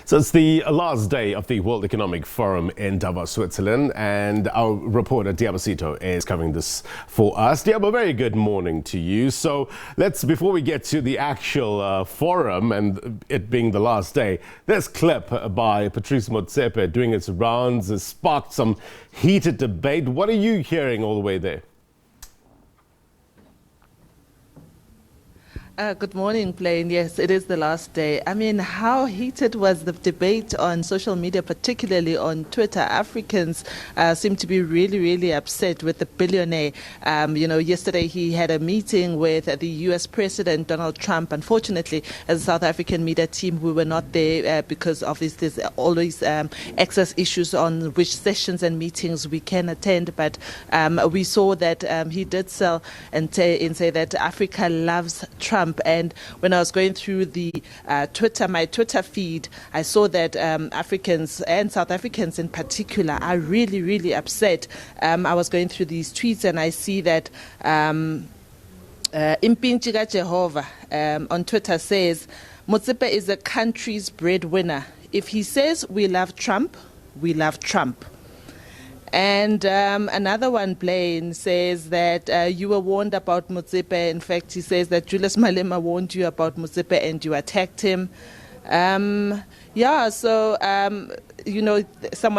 So it's the last day of the World Economic Forum in Davos, Switzerland, and our reporter Liabo Setho is covering this for us. Liabo, very good morning to you. So before we get to the actual forum and it being the last day, this clip by Patrice Motsepe doing its rounds has sparked some heated debate. What are you hearing all the way there? Good morning, Blaine. Yes, it is the last day. I mean, how heated was the debate on social media, particularly on Twitter? Africans seem to be really, really upset with the billionaire. Yesterday he had a meeting with the U.S. President Donald Trump. Unfortunately, as a South African media team, we were not there because obviously there's always access issues on which sessions and meetings we can attend. But we saw that he did say that Africa loves Trump. And when I was going through my Twitter feed, I saw that Africans and South Africans in particular are really, really upset. I was going through these tweets and I see that Impinchika Jehovah on Twitter says, Motsepe is a country's breadwinner. If he says we love Trump, we love Trump. And another one, Blaine, says that you were warned about Motsepe. In fact, he says that Julius Malema warned you about Motsepe and you attacked him. Someone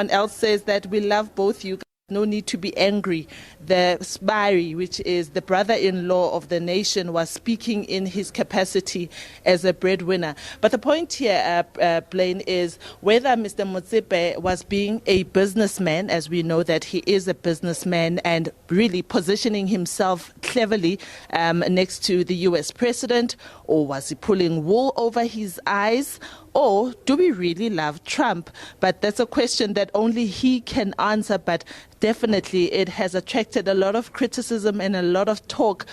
else says that we love both you. No need to be angry. The Spari, which is the brother-in-law of the nation, was speaking in his capacity as a breadwinner. But the point here, Blaine, is whether Mr. Motsepe was being a businessman, as we know that he is a businessman, and really positioning himself cleverly next to the U.S. president, or was he pulling wool over his eyes? Or do we really love Trump? But that's a question that only he can answer. But definitely it has attracted a lot of criticism and a lot of talk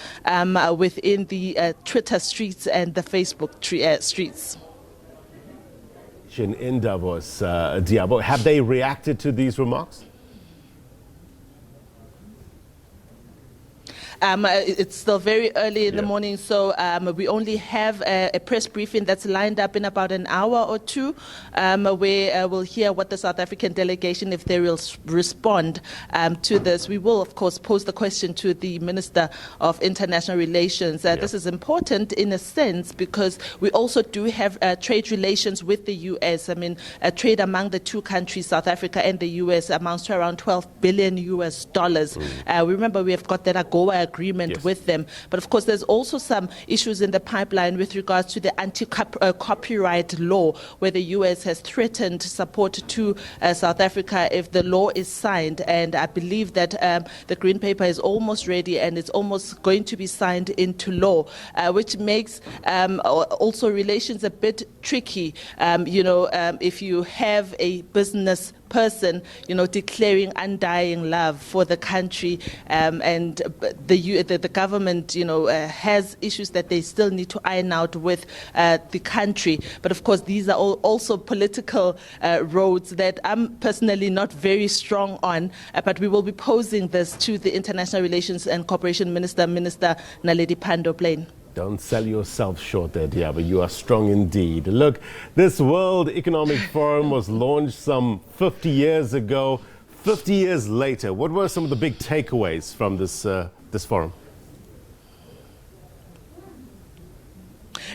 within the Twitter streets and the Facebook streets. In Davos, Liabo, have they reacted to these remarks? It's still very early in the morning, so we only have a press briefing that's lined up in about an hour or two, where we'll hear what the South African delegation, if they will respond to this. We will, of course, pose the question to the Minister of International Relations. This is important in a sense because we also do have trade relations with the U.S. I mean, trade among the two countries, South Africa and the U.S., amounts to around $12 billion. Remember, we have got that AGOA agreement with them. But of course, there's also some issues in the pipeline with regards to the anti-copyright law, where the U.S. has threatened support to South Africa if the law is signed. And I believe that the Green Paper is almost ready and it's almost going to be signed into law, which makes also relations a bit tricky. If you have a business person, declaring undying love for the country, and the government, has issues that they still need to iron out with the country. But of course, these are also political roads that I'm personally not very strong on. But we will be posing this to the International Relations and Cooperation Minister, Minister Naledi Pandor. Blaine. Don't sell yourself short there, Liabo. You are strong indeed. Look, this World Economic Forum was launched some 50 years ago. 50 years later, what were some of the big takeaways from this forum?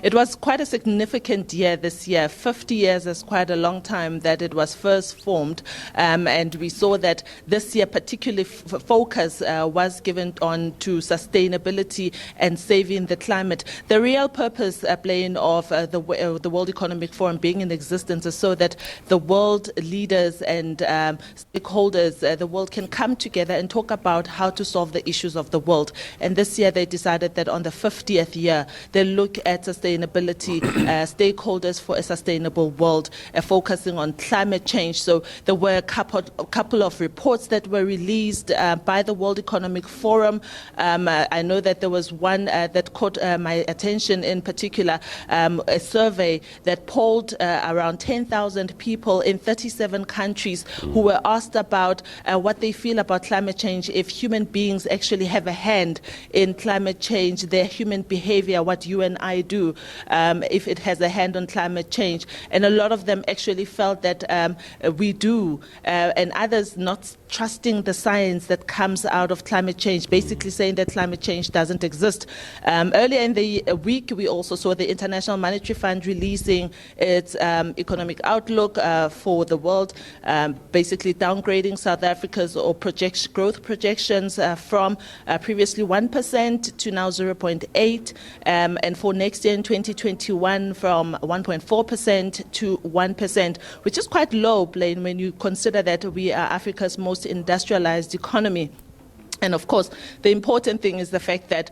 It was quite a significant year this year. 50 years is quite a long time that it was first formed. And we saw that this year particularly focus was given on to sustainability and saving the climate. The real purpose, Blaine, of the World Economic Forum being in existence is so that the world leaders and stakeholders, the world can come together and talk about how to solve the issues of the world. And this year they decided that on the 50th year, they look at sustainability, stakeholders for a sustainable world, focusing on climate change. So there were a couple of reports that were released by the World Economic Forum. I know that there was one that caught my attention in particular, a survey that polled around 10,000 people in 37 countries who were asked about what they feel about climate change, if human beings actually have a hand in climate change, their human behavior, what you and I do. if it has a hand on climate change. And a lot of them actually felt that we do, and others not trusting the science that comes out of climate change, basically saying that climate change doesn't exist. Earlier in the week, we also saw the International Monetary Fund releasing its economic outlook for the world, basically downgrading South Africa's growth projections from previously 1% to now 0.8%, and for next year in 2021 from 1.4% to 1%, which is quite low, Blaine, when you consider that we are Africa's most industrialized economy. And of course, the important thing is the fact that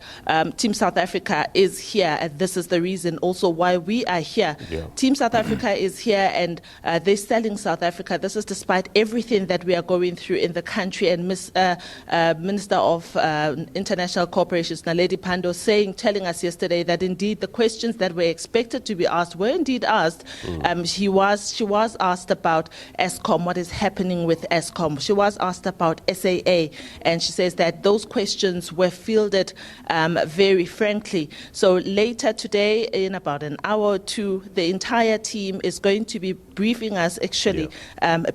Team South Africa is here, and this is the reason also why we are here. Yeah. Team South Africa is here, and they're selling South Africa. This is despite everything that we are going through in the country. And Minister of International Corporations, Naledi Pandor, telling us yesterday that indeed the questions that were expected to be asked were indeed asked. She was asked about Eskom, what is happening with Eskom. She was asked about SAA, and she says that those questions were fielded very frankly. So later today, in about an hour or two, the entire team is going to be briefing us actually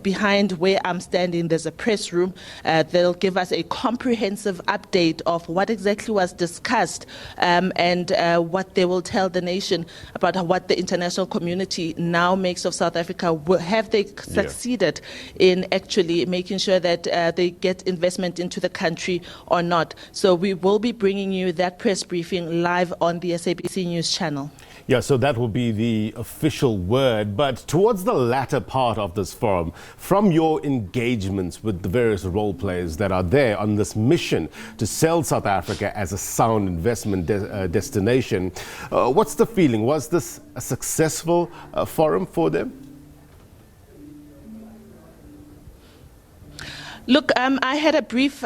behind where I'm standing. There's a press room. They'll give us a comprehensive update of what exactly was discussed and what they will tell the nation about what the international community now makes of South Africa. Have they succeeded in actually making sure that they get investment into the country or not? So we will be bringing you that press briefing live on the SABC News channel. Yeah, so that will be the official word. But towards the latter part of this forum, from your engagements with the various role players that are there on this mission to sell South Africa as a sound investment destination, what's the feeling? Was this a successful forum for them? Look, I had a brief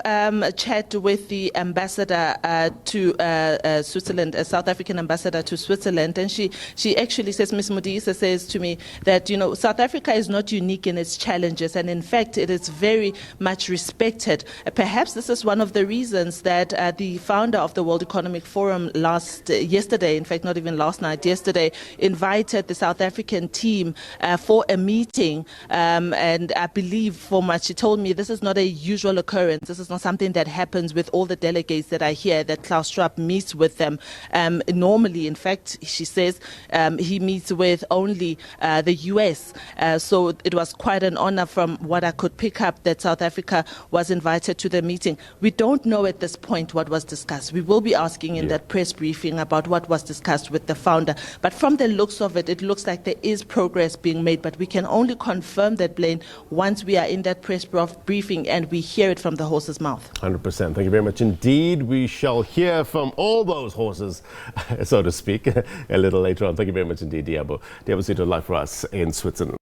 chat with the ambassador to Switzerland, a South African ambassador to Switzerland, and she actually says, Ms. Modise says to me that, you know, South Africa is not unique in its challenges, and in fact, it is very much respected. Perhaps this is one of the reasons that the founder of the World Economic Forum yesterday, in fact, not even last night, yesterday, invited the South African team for a meeting, and I believe from what she told me, this is not a usual occurrence. This is not something that happens with all the delegates that are here, that Klaus Schwab meets with them. Normally, in fact, she says he meets with only the US. So it was quite an honor from what I could pick up that South Africa was invited to the meeting. We don't know at this point what was discussed. We will be asking in that press briefing about what was discussed with the founder. But from the looks of it, it looks like there is progress being made. But we can only confirm that, Blaine, once we are in that press briefing and we hear it from the horse's mouth. 100%. Thank you very much indeed. We shall hear from all those horses, so to speak, a little later on. Thank you very much indeed, Liabo. Liabo Setho live for us in Switzerland.